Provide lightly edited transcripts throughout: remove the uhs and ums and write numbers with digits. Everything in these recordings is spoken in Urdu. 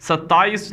27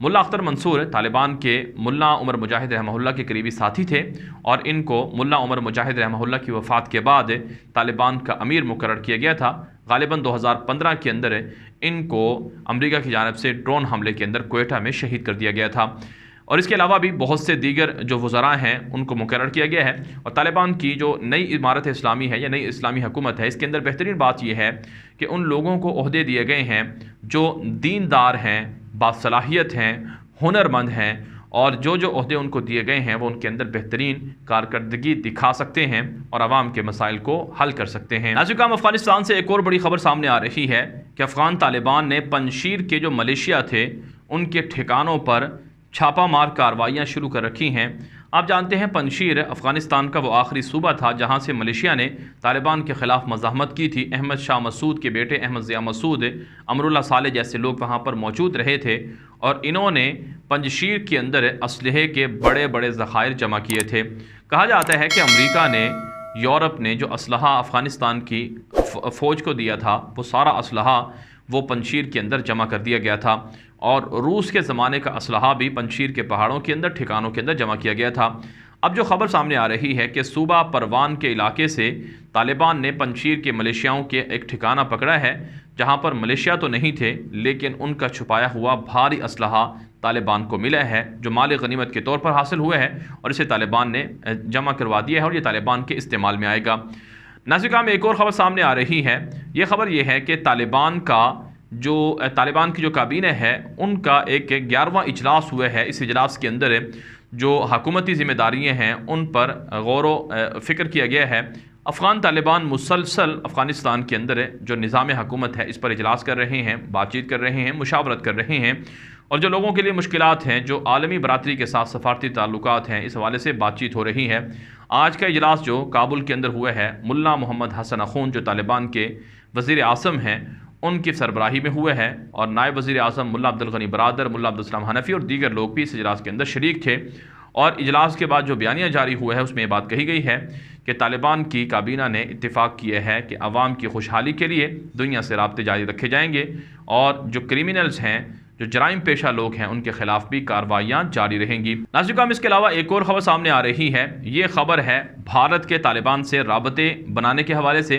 ملا اختر منصور طالبان کے ملا عمر مجاہد رحمہ اللہ کے قریبی ساتھی تھے، اور ان کو ملا عمر مجاہد رحمہ اللہ کی وفات کے بعد طالبان کا امیر مقرر کیا گیا تھا۔ غالباً 2015 کے اندر ان کو امریکہ کی جانب سے ڈرون حملے کے اندر کوئٹہ میں شہید کر دیا گیا تھا، اور اس کے علاوہ بھی بہت سے دیگر جو وزراء ہیں ان کو مقرر کیا گیا ہے۔ اور طالبان کی جو نئی عمارت اسلامی ہے یا نئی اسلامی حکومت ہے، اس کے اندر بہترین بات یہ ہے کہ ان لوگوں کو عہدے دیے گئے ہیں جو دیندار ہیں، باصلاحیت ہیں، ہنرمند ہیں، اور جو عہدے ان کو دیے گئے ہیں وہ ان کے اندر بہترین کارکردگی دکھا سکتے ہیں اور عوام کے مسائل کو حل کر سکتے ہیں۔ ناظرین، افغانستان سے ایک اور بڑی خبر سامنے آ رہی ہے کہ افغان طالبان نے پنجشیر کے جو ملیشیا تھے ان کے ٹھکانوں پر چھاپا مار کارروائیاں شروع کر رکھی ہیں۔ آپ جانتے ہیں پنجشیر افغانستان کا وہ آخری صوبہ تھا جہاں سے ملیشیا نے طالبان کے خلاف مزاحمت کی تھی۔ احمد شاہ مسعود کے بیٹے احمد ضیاء مسعود، امراللہ صالح جیسے لوگ وہاں پر موجود رہے تھے، اور انہوں نے پنجشیر کے اندر اسلحے کے بڑے بڑے ذخائر جمع کیے تھے۔ کہا جاتا ہے کہ امریکہ نے، یورپ نے جو اسلحہ افغانستان کی فوج کو دیا تھا وہ سارا اسلحہ وہ پنجشیر کے اندر جمع کر دیا گیا تھا، اور روس کے زمانے کا اسلحہ بھی پنجشیر کے پہاڑوں کے اندر ٹھکانوں کے اندر جمع کیا گیا تھا۔ اب جو خبر سامنے آ رہی ہے کہ صوبہ پروان کے علاقے سے طالبان نے پنجشیر کے ملیشیاؤں کے ایک ٹھکانہ پکڑا ہے، جہاں پر ملیشیا تو نہیں تھے لیکن ان کا چھپایا ہوا بھاری اسلحہ طالبان کو ملا ہے، جو مال غنیمت کے طور پر حاصل ہوئے ہے، اور اسے طالبان نے جمع کروا دیا ہے اور یہ طالبان کے استعمال میں آئے گا۔ ناظرین، ایک اور خبر سامنے آ رہی ہے۔ یہ خبر یہ ہے کہ طالبان کی جو کابینہ ہے ان کا ایک 11واں اجلاس ہوا ہے۔ اس اجلاس کے اندر جو حکومتی ذمہ داریاں ہیں ان پر غور و فکر کیا گیا ہے۔ افغان طالبان مسلسل افغانستان کے اندر جو نظام حکومت ہے اس پر اجلاس کر رہے ہیں، بات چیت کر رہے ہیں، مشاورت کر رہے ہیں، اور جو لوگوں کے لیے مشکلات ہیں، جو عالمی برادری کے ساتھ سفارتی تعلقات ہیں، اس حوالے سے بات چیت ہو رہی ہے۔ آج کا اجلاس جو کابل کے اندر ہوا ہے، ملا محمد حسن اخون جو طالبان کے وزیر اعظم ہیں ان کی سربراہی میں ہوئے ہیں، اور نائب وزیر اعظم ملا عبدالغنی برادر، ملا عبدالسلام حنفی اور دیگر لوگ بھی اس اجلاس کے اندر شریک تھے۔ اور اجلاس کے بعد جو بیانیہ جاری ہوا ہے اس میں یہ بات کہی گئی ہے کہ طالبان کی کابینہ نے اتفاق کیا ہے کہ عوام کی خوشحالی کے لیے دنیا سے رابطے جاری رکھے جائیں گے، اور جو کرمنلز ہیں، جو جرائم پیشہ لوگ ہیں، ان کے خلاف بھی کارروائیاں جاری رہیں گی۔ ناظرین، اس کے علاوہ ایک اور خبر سامنے آ رہی ہے۔ یہ خبر ہے بھارت کے طالبان سے رابطے بنانے کے حوالے سے۔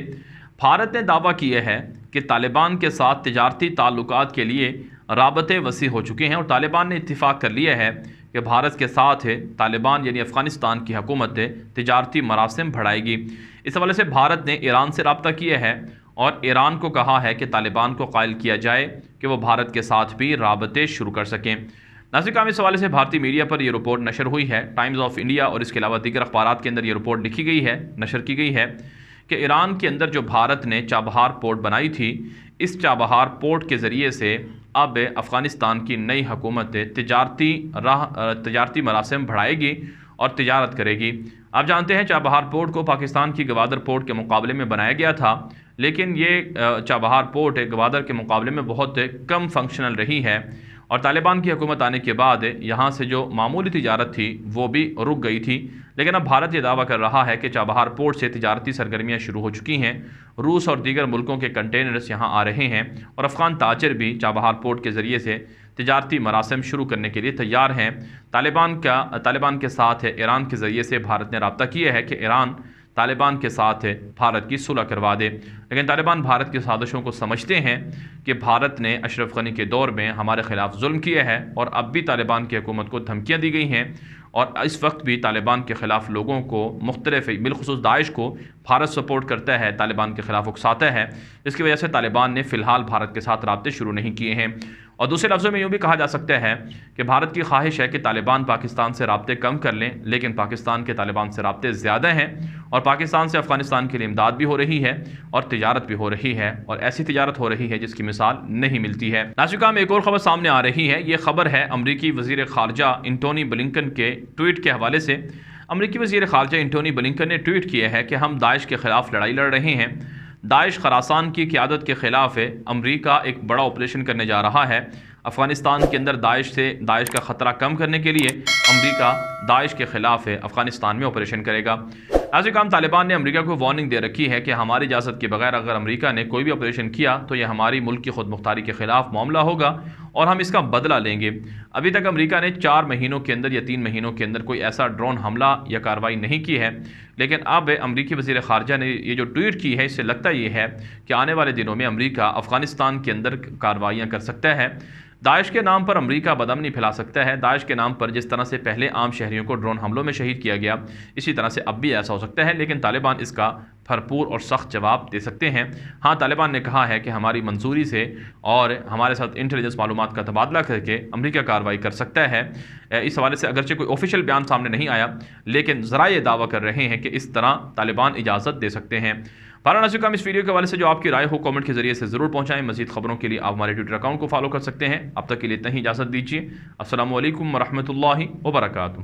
بھارت نے دعویٰ کیا ہے کہ طالبان کے ساتھ تجارتی تعلقات کے لیے رابطے وسیع ہو چکے ہیں، اور طالبان نے اتفاق کر لیا ہے کہ بھارت کے ساتھ طالبان یعنی افغانستان کی حکومت تجارتی مراسم بڑھائے گی۔ اس حوالے سے بھارت نے ایران سے رابطہ کیا ہے اور ایران کو کہا ہے کہ طالبان کو قائل کیا جائے کہ وہ بھارت کے ساتھ بھی رابطے شروع کر سکیں۔ ناظرین، اس حوالے سے بھارتی میڈیا پر یہ رپورٹ نشر ہوئی ہے، ٹائمز آف انڈیا اور اس کے علاوہ دیگر اخبارات کے اندر یہ رپورٹ لکھی گئی ہے، نشر کی گئی ہے کہ ایران کے اندر جو بھارت نے چابہار پورٹ بنائی تھی، اس چابہار پورٹ کے ذریعے سے اب افغانستان کی نئی حکومت تجارتی مراسم بڑھائے گی اور تجارت کرے گی۔ آپ جانتے ہیں چابہار پورٹ کو پاکستان کی گوادر پورٹ کے مقابلے میں بنایا گیا تھا، لیکن یہ چابہار پورٹ گوادر کے مقابلے میں بہت کم فنکشنل رہی ہے، اور طالبان کی حکومت آنے کے بعد یہاں سے جو معمولی تجارت تھی وہ بھی رک گئی تھی۔ لیکن اب بھارت یہ دعویٰ کر رہا ہے کہ چابہار پورٹ سے تجارتی سرگرمیاں شروع ہو چکی ہیں، روس اور دیگر ملکوں کے کنٹینرز یہاں آ رہے ہیں، اور افغان تاجر بھی چابہار پورٹ کے ذریعے سے تجارتی مراسم شروع کرنے کے لیے تیار ہیں۔ طالبان کے ساتھ ایران کے ذریعے سے بھارت نے رابطہ کیا ہے کہ ایران طالبان کے ساتھ بھارت کی صلح کروا دے، لیکن طالبان بھارت کی سازشوں کو سمجھتے ہیں کہ بھارت نے اشرف غنی کے دور میں ہمارے خلاف ظلم کیا ہے، اور اب بھی طالبان کی حکومت کو دھمکیاں دی گئی ہیں، اور اس وقت بھی طالبان کے خلاف لوگوں کو مختلف بالخصوص داعش کو بھارت سپورٹ کرتا ہے، طالبان کے خلاف اکساتا ہے، اس کی وجہ سے طالبان نے فی الحال بھارت کے ساتھ رابطے شروع نہیں کیے ہیں۔ اور دوسرے لفظوں میں یوں بھی کہا جا سکتا ہے کہ بھارت کی خواہش ہے کہ طالبان پاکستان سے رابطے کم کر لیں، لیکن پاکستان کے طالبان سے رابطے زیادہ ہیں، اور پاکستان سے افغانستان کے لیے امداد بھی ہو رہی ہے اور تجارت بھی ہو رہی ہے، اور ایسی تجارت ہو رہی ہے جس کی مثال نہیں ملتی ہے۔ ناظرین، میں ایک اور خبر سامنے آ رہی ہے۔ یہ خبر ہے امریکی وزیر خارجہ انٹونی بلنکن کے ٹویٹ کے حوالے سے۔ امریکی وزیر خارجہ انٹونی بلنکن نے ٹویٹ کیا ہے کہ ہم داعش کے خلاف لڑائی لڑ رہے ہیں۔ داعش خراسان کی قیادت کے خلاف امریکہ ایک بڑا آپریشن کرنے جا رہا ہے۔ افغانستان کے اندر داعش کا خطرہ کم کرنے کے لیے امریکہ داعش کے خلاف افغانستان میں آپریشن کرے گا۔ ایسے کام طالبان نے امریکہ کو وارننگ دے رکھی ہے کہ ہماری اجازت کے بغیر اگر امریکہ نے کوئی بھی آپریشن کیا تو یہ ہماری ملک کی خود مختاری کے خلاف معاملہ ہوگا اور ہم اس کا بدلہ لیں گے۔ ابھی تک امریکہ نے 4 مہینوں کے اندر یا 3 مہینوں کے اندر کوئی ایسا ڈرون حملہ یا کارروائی نہیں کی ہے، لیکن اب امریکی وزیر خارجہ نے یہ جو ٹویٹ کی ہے، اس سے لگتا یہ ہے کہ آنے والے دنوں میں امریکہ افغانستان کے اندر کارروائیاں کر سکتا ہے۔ داعش کے نام پر امریکہ بدامنی پھیلا سکتا ہے۔ داعش کے نام پر جس طرح سے پہلے عام شہریوں کو ڈرون حملوں میں شہید کیا گیا، اسی طرح سے اب بھی ایسا ہو سکتا ہے، لیکن طالبان اس کا بھرپور اور سخت جواب دے سکتے ہیں۔ ہاں، طالبان نے کہا ہے کہ ہماری منظوری سے اور ہمارے ساتھ انٹیلیجنس معلومات کا تبادلہ کر کے امریکہ کارروائی کر سکتا ہے۔ اس حوالے سے اگرچہ کوئی آفیشیل بیان سامنے نہیں آیا، لیکن ذرائع یہ دعویٰ کر رہے ہیں کہ اس طرح طالبان اجازت دے سکتے ہیں۔ ناظرین، ہم اس ویڈیو کے حوالے سے جو آپ کی رائے ہو کامنٹ کے ذریعے سے ضرور پہنچائیں۔ مزید خبروں کے لیے آپ ہمارے ٹویٹر اکاؤنٹ کو فالو کر سکتے ہیں۔ اب تک کے لیے اتنا ہی، اجازت دیجیے۔ السلام علیکم ورحمۃ اللہ وبرکاتہ۔